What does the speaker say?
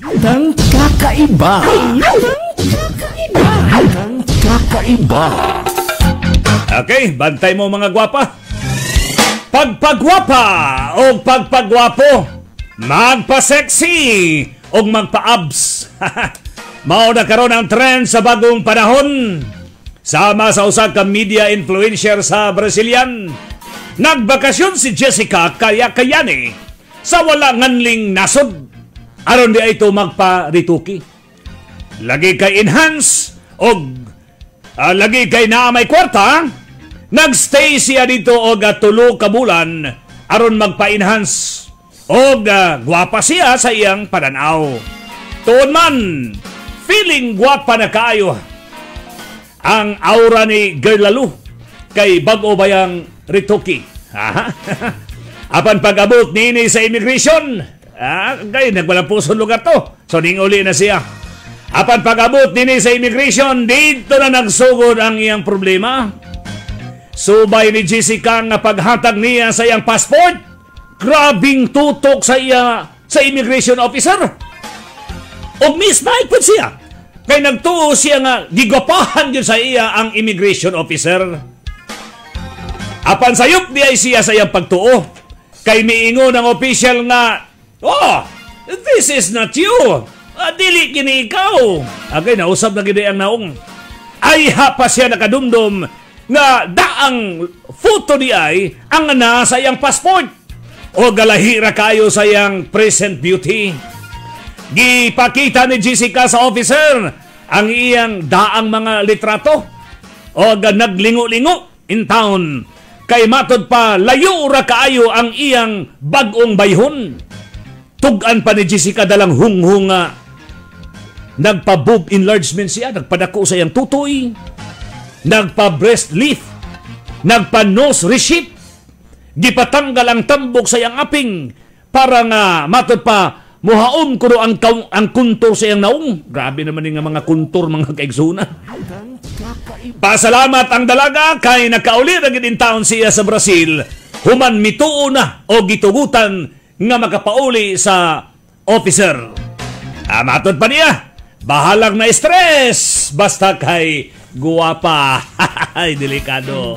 Nang kakaiba. Nang kakaiba. Okay, bantay mo mga gwapa. Pagpagwapa o pagpagwapo, magpa-sexy o magpa-abs. Mao na karon ang trend sa bagong panahon. Sama sa usa ka media influencer sa Brazilian. Nagbakasyon si Jessica Kayakayani sa wala nganling nasod. Aron di ay ito magpa-rituki. Lagi kay enhance o lagi kay naa may kwarta. Nagstay siya dito og 3 ka bulan aron magpa-enhance og gwapa siya sa iyang pananaw. Tuon man, feeling gwapa na kaayo ang aura ni Girl Lalu kay bag-o bayang rituki. Apan pag-abot nini sa immigration, kay nagwalang pusong lugar to. So ning-uli na siya. Apan pag-abot nini sa immigration, dito na nagsugod ang iyang problema. Subay ni Jessica nga paghatag niya sa iyang passport, grabing tutok sa immigration officer. O misnaik po siya. Kay nagtuo siya nga gigapahan yun sa iya ang immigration officer. Apan sayop di ay siya sa iyang pagtuo. Kay miingon ang official nga, "Oh, this is not you. Dili kini ikaw." Agay nausap na gid ang naong. Ay ha pa siya nakadumdum nga daang photo di ay ang nasa iyang passport o galahira kayo sa iyang present beauty. Gipakita ni Jessica sa officer ang iyang daang mga litrato o naglingo-lingo in town. Kay matod pa layo ra kaayo ang iyang bag-ong bayhon. Tugan pa ni Jessica dalang hunghunga. Nagpa-boob enlargement siya, nagpadako sa iyang tutoy. Nagpa-breast lift, nagpa-nose reshape, gipatanggal ang tambok sa iyang aping para nga matod pa muhaon kuno ang kuntor sa iyang naong. Grabe naman nga mga kuntor mga kaigsuna. Pasalamat ang dalaga kay nakauli ra gid in town siya sa Brazil. Human mituo na o gitugutan nga makapauli sa officer. Matod pa niya, bahalag na stress basta kay guwapa. Ay, delikado.